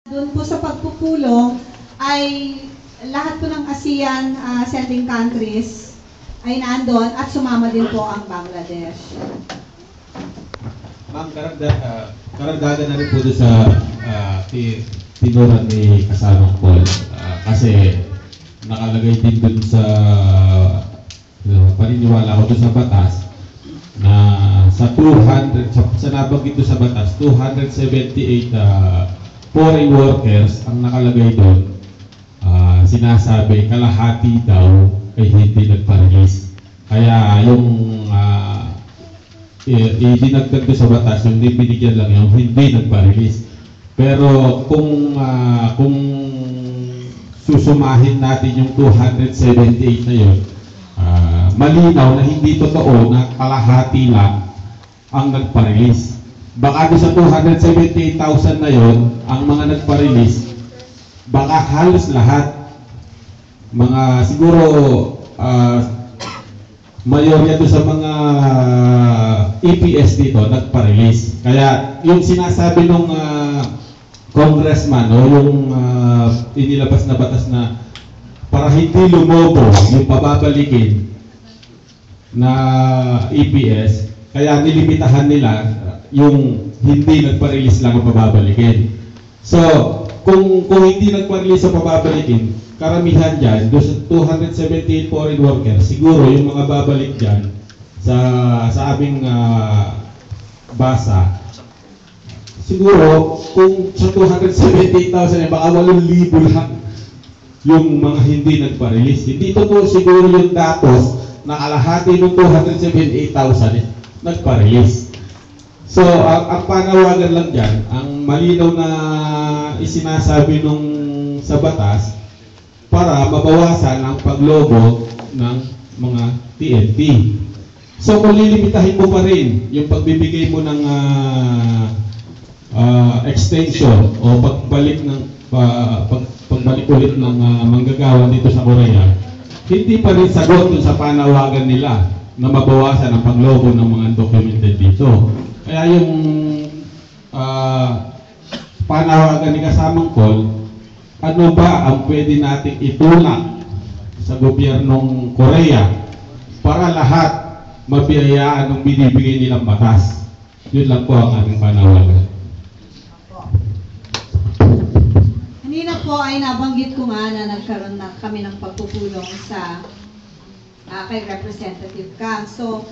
Doon po sa pagpupulong ay lahat po ng ASEAN sending countries ay nandun at sumama din po ang Bangladesh. Ma'am, karagdagan na rin po doon sa tinuran ni kasamang Paul. Kasi nakalagay din doon sa paniniwala ko doon sa batas na sa 200, sa nabanggit doon sa batas, 278 foreign workers ang nakalagay doon. Sinasabi kalahati daw ay hindi nagpa-release. Kaya yung idinagdag doon sa batas, yung binigyan lang yung hindi nagpa-release. Pero kung susumahin natin yung 278 na yun, malinaw na hindi totoo na kalahati lang ang nagpa-release. Baka doon sa 278,000 na yun, ang mga nagpa-release, baka halos lahat, mga siguro mayorya doon sa mga EPS dito nagpa-release. Kaya yung sinasabi ng congressman o yung inilabas na batas na para hindi lumobo yung pababalikin na EPS, kaya nilimitahan nila yung hindi nagpa-release lang ang pababalikin. So, kung hindi nagpa-release ang pababalikin, karamihan dyan, doon sa 278 foreign workers, siguro yung mga babalik dyan sa aming basa, siguro kung sa 278,000 baka 8,000 lang yung mga hindi nagpa-release. Hindi totoo siguro yung datos na kalahati ng 278,000 nagpa-release. So, ang panawagan lang dyan, ang malinaw na isinasabi nung sa batas para mabawasan ang paglobo ng mga TNT. So, kung lilimitahin mo pa rin yung pagbibigay mo ng extension o pagbalik ulit ng manggagawa dito sa Korea, hindi pa rin sagot dun sa panawagan nila na mabawasan ang paglobo ng mga undocumented dito. Kaya yung panawagan ni kasamang Paul, ano ba ang pwede nating itulak sa gobyernong Korea para lahat mabiyayaan ng binibigay nilang batas? Yun lang po ang aming panawagan. Kanina po ay nabanggit ko nga na nagkaroon na kami ng pagpupulong sa kay Representative Kang. So,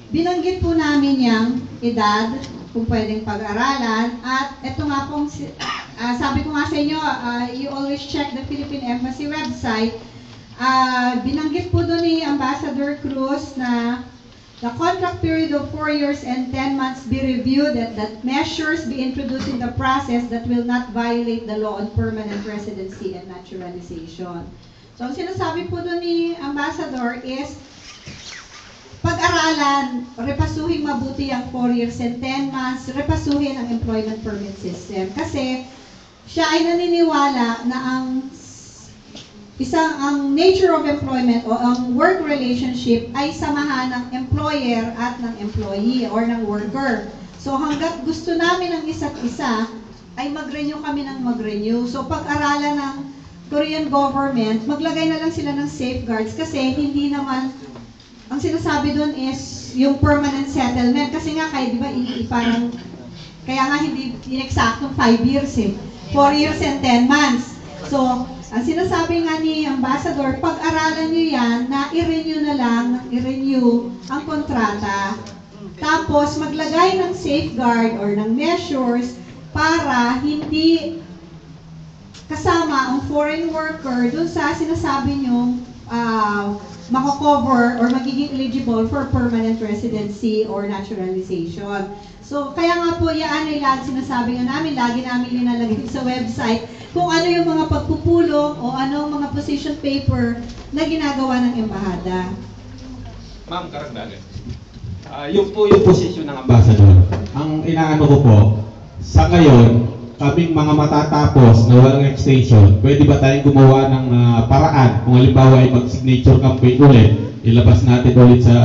binanggit po namin yung edad, kung pwedeng pag-aralan, at ito nga pong, sabi ko nga sa inyo, you always check the Philippine Embassy website. Binanggit po doon ni Ambassador Cruz na the contract period of 4 years and 10 months be reviewed and that measures be introduced in the process that will not violate the law on permanent residency and naturalization. So, ang sinasabi po doon ni Ambassador is, pag-aralan, repasuhin mabuti ang 4 years and 10 months, repasuhin ang employment permit system. Kasi, siya ay naniniwala na ang nature of employment o ang work relationship ay samahan ng employer at ng employee or ng worker. So, hanggat gusto namin ng isa't isa, ay mag-renew kami ng mag-renew. So, pag-aralan ng Korean government, maglagay na lang sila ng safeguards kasi hindi naman, ang sinasabi doon is yung permanent settlement. Kasi nga, di ba, parang, kaya nga hindi inexaktong 5 years 4 years and 10 months. So, ang sinasabi nga ni Ambassador, pag-aralan nyo yan, na i-renew na lang, i-renew ang kontrata. Tapos, maglagay ng safeguard or ng measures para hindi kasama ang foreign worker dun sa sinasabi nyo mako-cover or magiging eligible for permanent residency or naturalization. So, kaya nga po, yan ay lagi sinasabi nga namin, lagi namin linalagay sa website kung ano yung mga pagpupulong o ano mga position paper na ginagawa ng embahada. Ma'am, karagdagan. Yung po yung posisyon ng ambassador. Ang inaano ko po, sa ngayon, kaming mga matatapos na walang extension, pwede ba tayong gumawa ng paraan? Kung halimbawa ay mag-signature campaign ulit, ilabas natin ulit sa,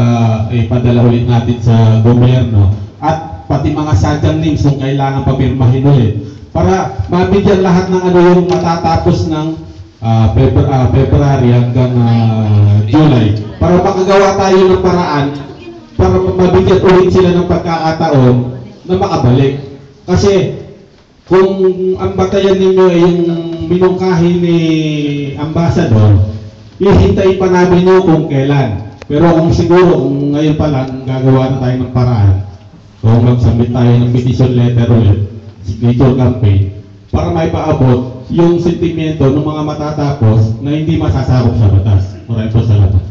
ipadala ulit natin sa gobyerno, at pati mga sadyang names kung kailangan papirmahin ulit. para mabigyan lahat ng ano yung matatapos ng February hanggang July. Para makagawa tayo ng paraan para mabigyan ulit sila ng pagkakataon na makabalik. Kasi kung ang batayan ninyo ay yung minungkahi ni Ambassador, hihintayin pa namin nyo kung kailan. Pero kung siguro, kung ngayon pa lang, gagawa na tayo ng paraan, kung mag-submit tayo ng petition letter ulit, signature campaign, para may paabot yung sentimento ng mga matatapos na hindi masasakop sa batas. Maraming po salamat.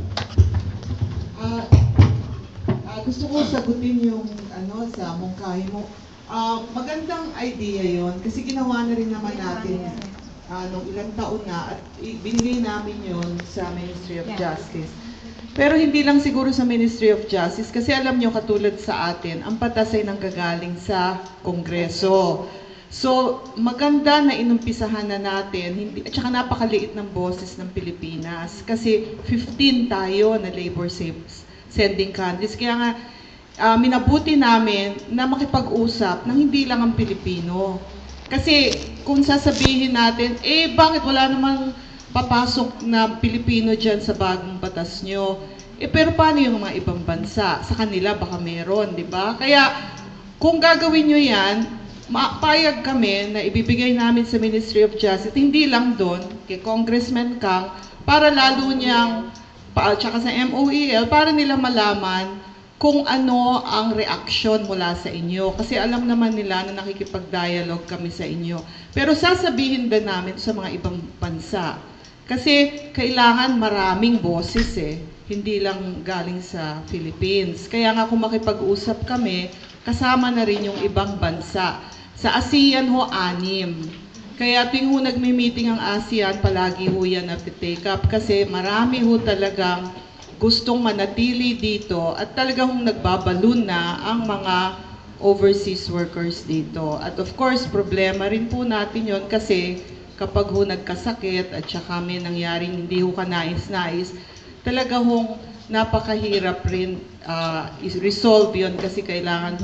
Gusto ko sagutin yung sa mungkahi mo. Magandang idea yon kasi ginawa na rin naman natin nung ilang taon na at binigay namin yon sa Ministry of Justice. Pero hindi lang siguro sa Ministry of Justice kasi alam nyo katulad sa atin, ang batas ay nanggagaling sa Kongreso. So, maganda na inumpisahan na natin, at saka napakaliit ng boses ng Pilipinas kasi 15 tayo na labor sending countries. Kaya nga, minabuti namin na makipag-usap ng hindi lang ang Pilipino. Kasi kung sasabihin natin, bakit wala namang papasok na Pilipino dyan sa bagong batas nyo? Pero paano yung mga ibang bansa? Sa kanila baka meron, di ba? Kaya kung gagawin nyo yan, mapayag kami na ibibigay namin sa Ministry of Justice, hindi lang doon, kay Congressman Kang, para lalo niyang, tsaka sa MOEL, para nila malaman kung ano ang reaksyon mula sa inyo. Kasi alam naman nila na nakikipag-dialogue kami sa inyo. Pero sasabihin din namin sa mga ibang bansa. Kasi kailangan maraming boses hindi lang galing sa Philippines. Kaya nga kung makipag-usap kami, kasama na rin yung ibang bansa. Sa ASEAN 6. Kaya tuwing nagmi-meeting ang ASEAN, palagi yan na take up. Kasi marami talagang gustong manatili dito at talagang nagbabalon na ang mga overseas workers dito. At of course, problema rin po natin yon kasi kapag nagkasakit at saka may nangyaring hindi kanais-nais, talaga napakahirap rin resolve yon kasi kailangan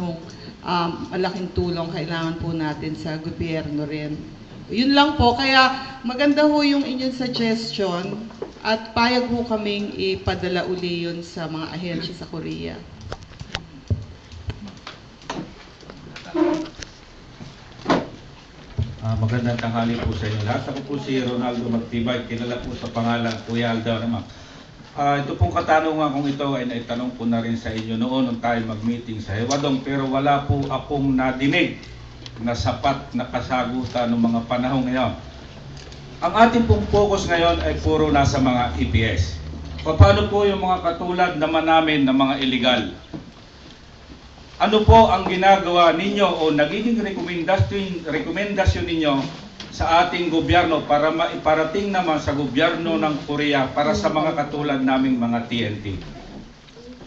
malaking tulong kailangan po natin sa gobyerno rin. Yun lang po, kaya maganda yung inyong suggestion at payag kaming ipadala uli yun sa mga ahensya sa Korea. Magandang tanghali po sa inyo lahat. Ako po si Ronaldo Magtibay, kilala po sa pangalan Kuya Aldo naman. Ito pong katanungan kung ito ay naitanong po na rin sa inyo noon nung tayo mag-meeting sa Hewadong, pero wala po akong nadinig na sapat na kasagutan ng mga panahon ngayon. Ang ating pong focus ngayon ay puro nasa mga EPS. Paano po yung mga katulad naman namin ng mga illegal? Ano po ang ginagawa ninyo o nagiging rekomendasyon ninyo sa ating gobyerno para maiparating naman sa gobyerno ng Korea para sa mga katulad naming mga TNT?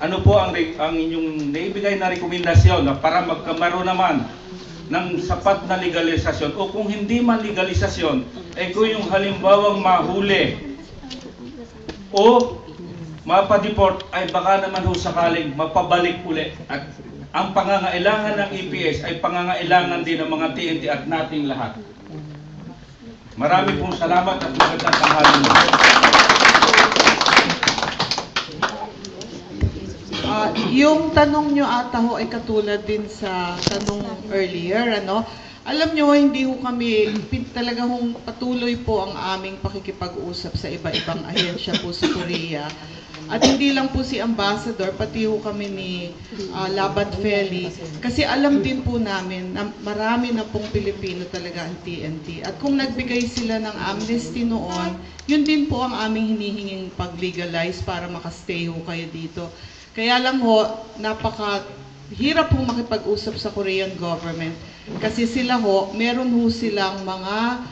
Ano po ang inyong naibigay na rekomendasyon na para magkamaro naman ng sapat na legalisasyon o kung hindi man legalisasyon, kung yung halimbawang mahuli o mapadeport ay baka naman sakaling mapabalik uli. At ang pangangailangan ng EPS ay pangangailangan din ng mga TNT at nating lahat. Marami pong salamat at magandang tanghali. Yung tanong nyo ata ay katulad din sa tanong earlier, Alam nyo, hindi kami, talaga patuloy po ang aming pakikipag-usap sa iba-ibang ahensya po sa Korea. At hindi lang po si Ambassador, pati kami ni Labat Feli. Kasi alam din po namin na marami na pong Pilipino talaga ang TNT. At kung nagbigay sila ng amnesty noon, yun din po ang aming hinihinging pag-legalize para makastay kayo dito. Kaya lang napakahirap pong makipag-usap sa Korean government. Kasi sila meron silang mga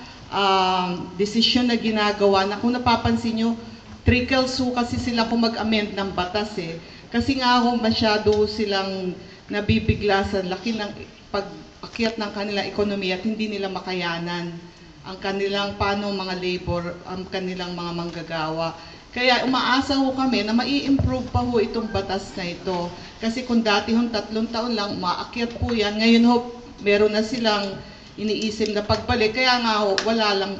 desisyon na ginagawa na kung napapansin nyo, trickles kasi sila kung mag-amend ng batas Kasi nga masyado silang nabibigla sa laki ng pag-akyat ng kanilang ekonomiya at hindi nila makayanan ang kanilang mga labor, ang kanilang mga manggagawa. Kaya umaasa kami na mai-improve pa itong batas na ito. Kasi kung dati 3 taon lang, umaakyat po yan. Ngayon meron na silang iniisip na pagbalik. Kaya nga ho, wala lang